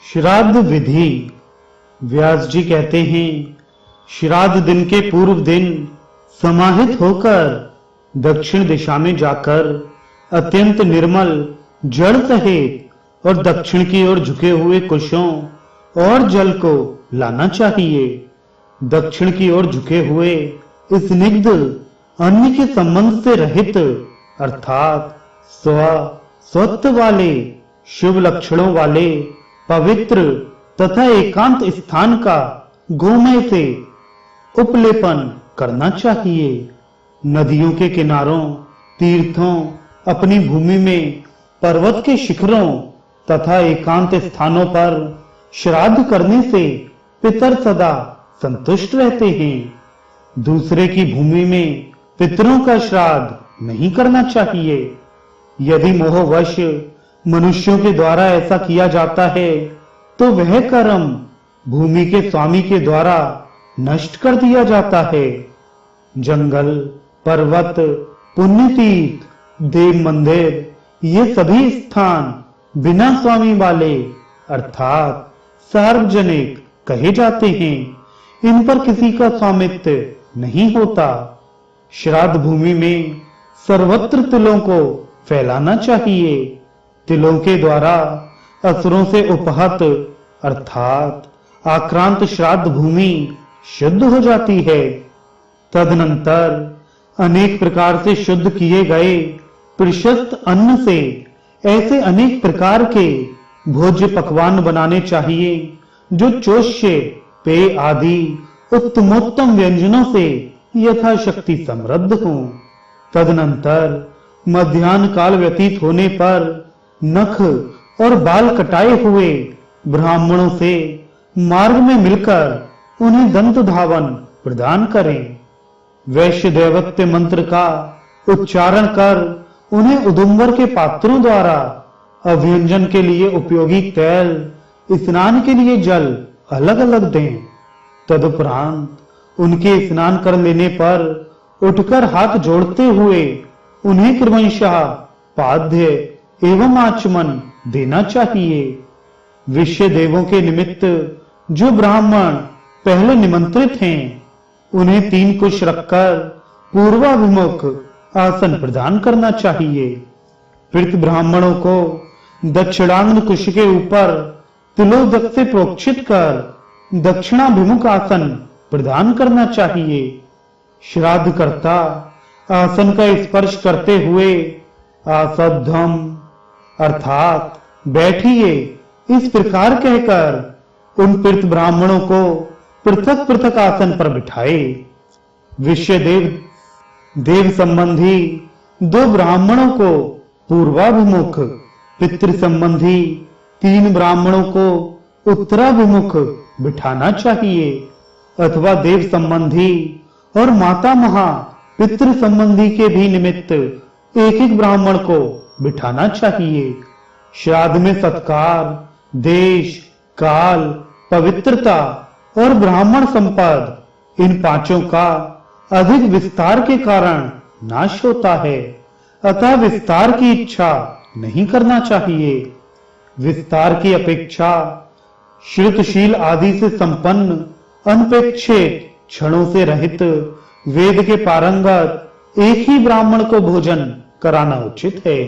श्राद्ध विधि। व्यास जी कहते हैं, श्राद्ध दिन के पूर्व दिन समाहित होकर दक्षिण दिशा में जाकर अत्यंत निर्मल जल सहित और दक्षिण की ओर झुके हुए कुशों और जल को लाना चाहिए। दक्षिण की ओर झुके हुए स्निग्ध अन्न के संबंध से रहित अर्थात स्वत्व वाले शुभ लक्षणों वाले पवित्र तथा एकांत स्थान का गोमय से उपलेपन करना चाहिए। नदियों के किनारों, तीर्थों, अपनी भूमि में, पर्वत के शिखरों तथा एकांत स्थानों पर श्राद्ध करने से पितर सदा संतुष्ट रहते हैं। दूसरे की भूमि में पितरों का श्राद्ध नहीं करना चाहिए। यदि मोहवश मनुष्यों के द्वारा ऐसा किया जाता है तो वह कर्म भूमि के स्वामी के द्वारा नष्ट कर दिया जाता है। जंगल, पर्वत, पुण्यतीर्थ, देव मंदिर ये सभी स्थान बिना स्वामी वाले अर्थात सार्वजनिक कहे जाते हैं। इन पर किसी का स्वामित्व नहीं होता। श्राद्ध भूमि में सर्वत्र तिलों को फैलाना चाहिए। तिलों के द्वारा असुरों से उपहत अर्थात आक्रांत श्राद्ध भूमि शुद्ध हो जाती है। तदनंतर अनेक प्रकार से शुद्ध किए गए प्रशस्त अन्न से ऐसे अनेक प्रकार के भोज्य पकवान बनाने चाहिए जो चोष्य, पेय आदि उत्तमोत्तम व्यंजनों से यथाशक्ति समृद्ध हों। तदनंतर मध्याह्न काल व्यतीत होने पर नख और बाल कटाए हुए ब्राह्मणों से मार्ग में मिलकर उन्हें दंत धावन प्रदान करें। वैश्य दैवत्य मंत्र का उच्चारण कर उन्हें उदुम्बर के पात्रों द्वारा अभ्यंजन के लिए उपयोगी तेल, स्नान के लिए जल अलग अलग दें। तदुपरांत उनके स्नान कर लेने पर उठकर हाथ जोड़ते हुए उन्हें क्रमशः पाद्य एवं आचमन देना चाहिए। विश्व देवों के निमित्त जो ब्राह्मण पहले निमंत्रित हैं उन्हें 3 कुश रखकर पूर्वाभिमुख आसन प्रदान करना चाहिए। पीड़ित ब्राह्मणों को दक्षिणांग कुश के ऊपर तिलोदक से प्रोक्षित कर दक्षिणाभिमुख आसन प्रदान करना चाहिए। श्राद्धकर्ता आसन का स्पर्श करते हुए आसद्धम अर्थात बैठिए इस प्रकार कहकर उन पीड़ित ब्राह्मणों को पृथक पृथक आसन पर बिठाए। विश्व देव संबंधी 2 ब्राह्मणों को पूर्वाभिमुख, पितृ संबंधी 3 ब्राह्मणों को उत्तराभिमुख बिठाना चाहिए अथवा देव संबंधी और माता महा पितृ संबंधी के भी निमित्त एक ब्राह्मण को बिठाना चाहिए। श्राद्ध में सत्कार, देश, काल, पवित्रता और ब्राह्मण संपद इन 5 का अधिक विस्तार के कारण नाश होता है, अतः विस्तार की इच्छा नहीं करना चाहिए। विस्तार की अपेक्षा श्रुतशील आदि से संपन्न अनपेक्षित क्षणों से रहित वेद के पारंगत एक ही ब्राह्मण को भोजन कराना उचित है।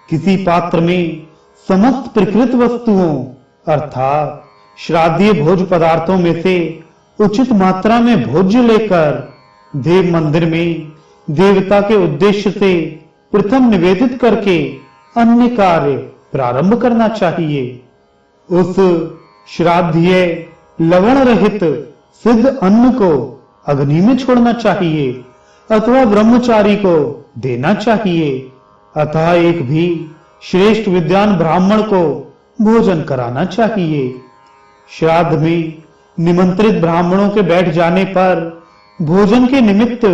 किसी पात्र में समस्त प्रकृत वस्तुओं अर्थात श्राद्धीय भोज पदार्थों में से उचित मात्रा में भोज्य लेकर देव मंदिर में देवता के उद्देश्य से प्रथम निवेदित करके अन्य कार्य प्रारंभ करना चाहिए। उस श्राद्धीय लवण रहित सिद्ध अन्न को अग्नि में छोड़ना चाहिए अथवा ब्रह्मचारी को देना चाहिए। अतः एक भी श्रेष्ठ विद्वान ब्राह्मण को भोजन कराना चाहिए। श्राद्ध में निमंत्रित ब्राह्मणों के बैठ जाने पर भोजन के निमित्त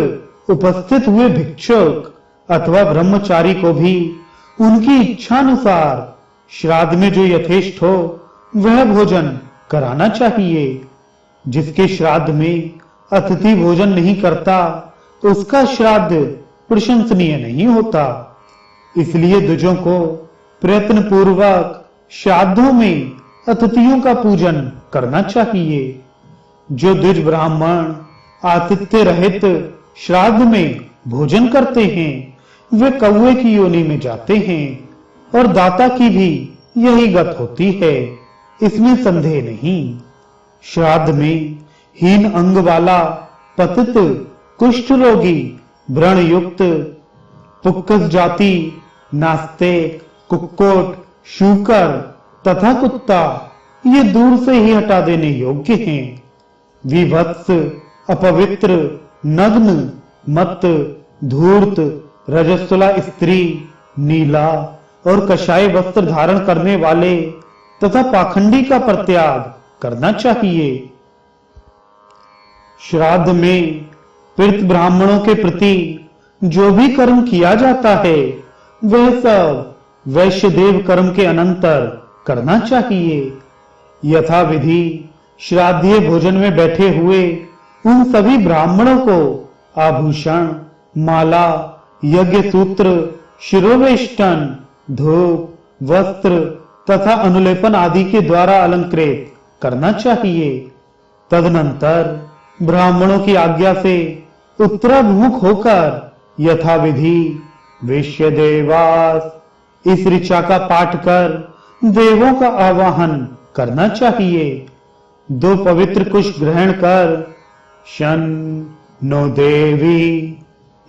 उपस्थित हुए भिक्षुक अथवा ब्रह्मचारी को भी उनकी इच्छानुसार श्राद्ध में जो यथेष्ट हो वह भोजन कराना चाहिए। जिसके श्राद्ध में अतिथि भोजन नहीं करता उसका श्राद्ध प्रशंसनीय नहीं होता। इसलिए द्विजों को प्रयत्न पूर्वक श्राद्धों में अतिथियों का पूजन करना चाहिए। जो द्विज ब्राह्मण आतिथ्य रहित श्राद्ध में भोजन करते हैं वे कौवे की योनि में जाते हैं और दाता की भी यही गत होती है, इसमें संदेह नहीं। श्राद्ध में हीन अंग वाला पतित, कुष्ठ रोगी, व्रण युक्त, पुक्कस जाति, नास्तिक, कुक्कुट, शूकर तथा कुत्ता ये दूर से ही हटा देने योग्य हैं। विभत्स, अपवित्र, नग्न, मत्त, धूर्त, रजस्वला स्त्री, नीला और कषाय वस्त्र धारण करने वाले तथा पाखंडी का परित्याग करना चाहिए। श्राद्ध में पीड़ित ब्राह्मणों के प्रति जो भी कर्म किया जाता है वह सब वैश्यदेव कर्म के अनंतर करना चाहिए। यथा विधि श्राद्धीय भोजन में बैठे हुए उन सभी ब्राह्मणों को आभूषण, माला, यज्ञ सूत्र, शिरोवेष्टन, धूप, वस्त्र तथा अनुलेपन आदि के द्वारा अलंकृत करना चाहिए। तदनंतर ब्राह्मणों की आज्ञा से उत्तराभिमुख होकर यथाविधि विश्वदेवास इस ऋचा का पाठ कर देवों का आवाहन करना चाहिए। 2 पवित्र कुश ग्रहण कर शन नो देवी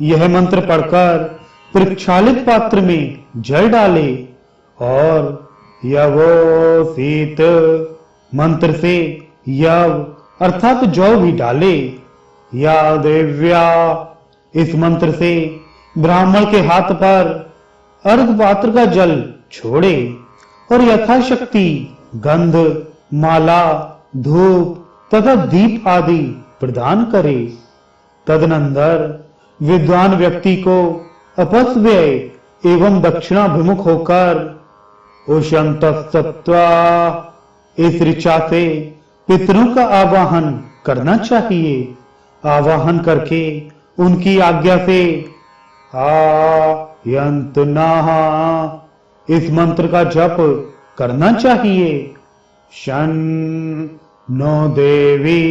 यह मंत्र पढ़कर प्रक्षालित पात्र में जल डाले और यवोसित मंत्र से यव अर्थात जौ भी डाले। या देव्या इस मंत्र से ब्राह्मण के हाथ पर अर्घ पात्र का जल छोड़े और यथाशक्ति गंध, माला, धूप तथा दीप आदि प्रदान करे। तदनंतर विद्वान व्यक्ति को अपस्व्यय एवं दक्षिणाभिमुख होकर उशंतस्तत्वा इस ऋचा से पितरों का आवाहन करना चाहिए। आवाहन करके उनकी आज्ञा से आयंतनाः इस मंत्र का जप करना चाहिए। शन नो देवी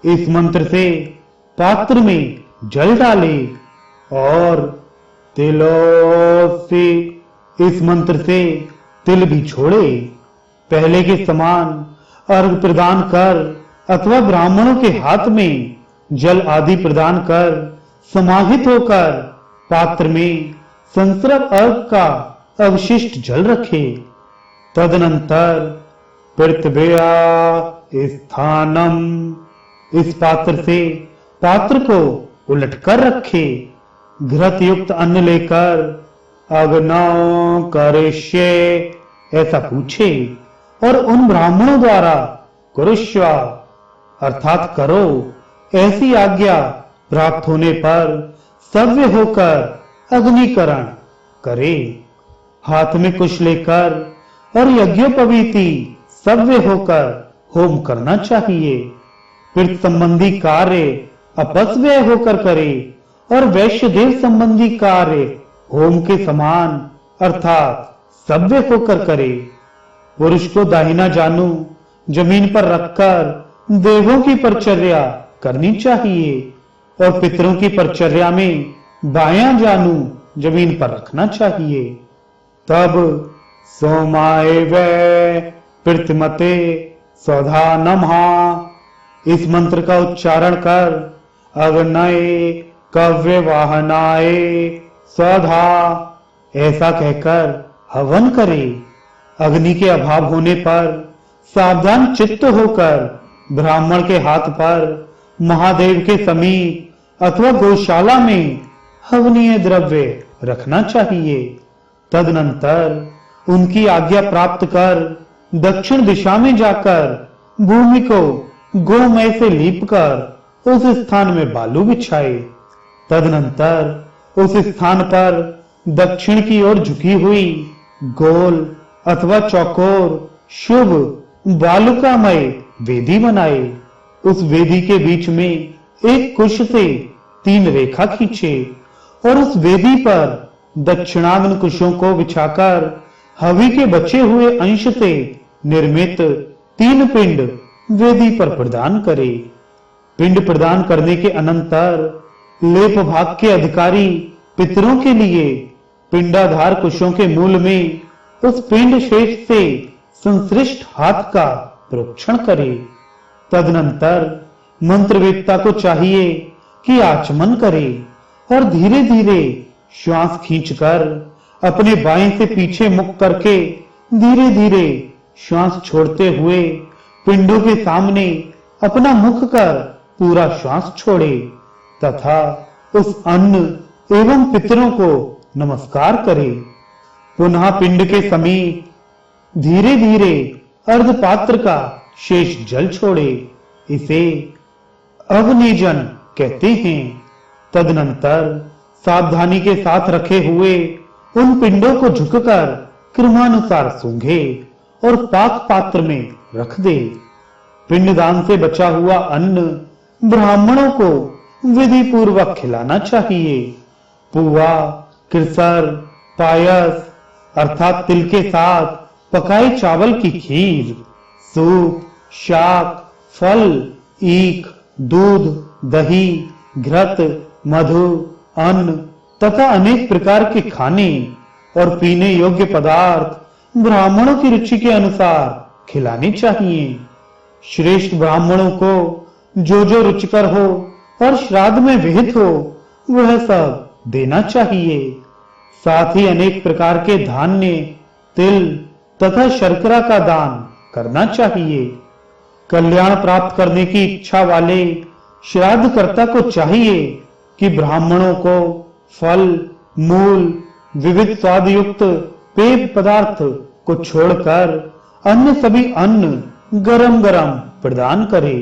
इस मंत्र से पात्र में जल डाले और तिलोसी इस मंत्र से तिल भी छोड़े। पहले के समान अर्घ प्रदान कर अथवा ब्राह्मणों के हाथ में जल आदि प्रदान कर समाहित होकर पात्र में संस्रव अर्घ का अवशिष्ट जल रखे। तदनंतर पृथ्व्या स्थानम इस पात्र से पात्र को उलटकर रखे। घृत युक्त अन्न लेकर अग्नौ करिष्ये ऐसा पूछे और उन ब्राह्मणों द्वारा कुरुष्वा अर्थात करो ऐसी आज्ञा प्राप्त होने पर सव्य होकर अग्निकरण करे। हाथ में कुश लेकर और यज्ञोपवीति सव्य होकर होम करना चाहिए। फिर संबंधी कार्य अपस्व्यय होकर करे और वैश्यदेव संबंधी कार्य होम के समान अर्थात सव्य होकर करे। पुरुष को दाहिना जानू जमीन पर रखकर देवों की परिचर्या करनी चाहिए और पितरों की परिचर्या में बायां जानू जमीन पर रखना चाहिए। तब सोमाय वे पृथ्मते सौधा नमहा इस मंत्र का उच्चारण कर अग्नये कव्य वाहनाय सौधा ऐसा कहकर हवन करे। अग्नि के अभाव होने पर सावधान चित्त होकर ब्राह्मण के हाथ पर महादेव के समीप अथवा गौशाला में हवनीय द्रव्य रखना चाहिए। तदनंतर उनकी आज्ञा प्राप्त कर दक्षिण दिशा में जाकर भूमि को गोमय से लीपकर उस स्थान में बालू बिछाए। तदनंतर उस स्थान पर दक्षिण की ओर झुकी हुई गोल अथवा चौकोर शुभ बालुकामय वेदी बनाए। उस वेदी के बीच में एक कुश से 3 रेखा खींचे और उस वेदी पर दक्षिणाग्न कुशों को बिछाकर हवि के बचे हुए अंश से निर्मित 3 पिंड वेदी पर प्रदान करे। पिंड प्रदान करने के अनंतर लेप भाग के अधिकारी पितरों के लिए पिंडाधार कुशों के मूल में उस पिंड शेष से संश्लिष्ट हाथ का प्रोक्षण करे। तदनंतर मंत्रवेत्ता को चाहिए कि आचमन करे और धीरे धीरे श्वास खींचकर अपने बाएं से पीछे मुख करके धीरे धीरे श्वास छोड़ते हुए पिंडों के सामने अपना मुख कर पूरा श्वास छोड़े तथा उस अन्न एवं पितरों को नमस्कार करे। पुनः पिंड के समीप धीरे धीरे अर्धपात्र का शेष जल छोड़े। इसे अग्निजन कहते हैं। तदनंतर सावधानी के साथ रखे हुए उन पिंडों को झुककर क्रमानुसार सूंघे और पाक पात्र में रख दे। पिंडदान से बचा हुआ अन्न ब्राह्मणों को विधि पूर्वक खिलाना चाहिए। पुआ, किरसर, पायस अर्थात तिल के साथ पकाए चावल की खीर, सूप, शाक, फल, ईख, दूध, दही, घृत, मधु, अन्न तथा अनेक प्रकार के खाने और पीने योग्य पदार्थ ब्राह्मणों की रुचि के अनुसार खिलाने चाहिए। श्रेष्ठ ब्राह्मणों को जो जो रुचिकर हो और श्राद्ध में विहित हो वह सब देना चाहिए। साथ ही अनेक प्रकार के धान्य, तिल तथा शर्करा का दान करना चाहिए। कल्याण प्राप्त करने की इच्छा वाले श्राद्धकर्ता को चाहिए कि ब्राह्मणों को फल, मूल, विविध स्वाद युक्त पेय पदार्थ को छोड़कर अन्य सभी अन्न गरम गरम प्रदान करे।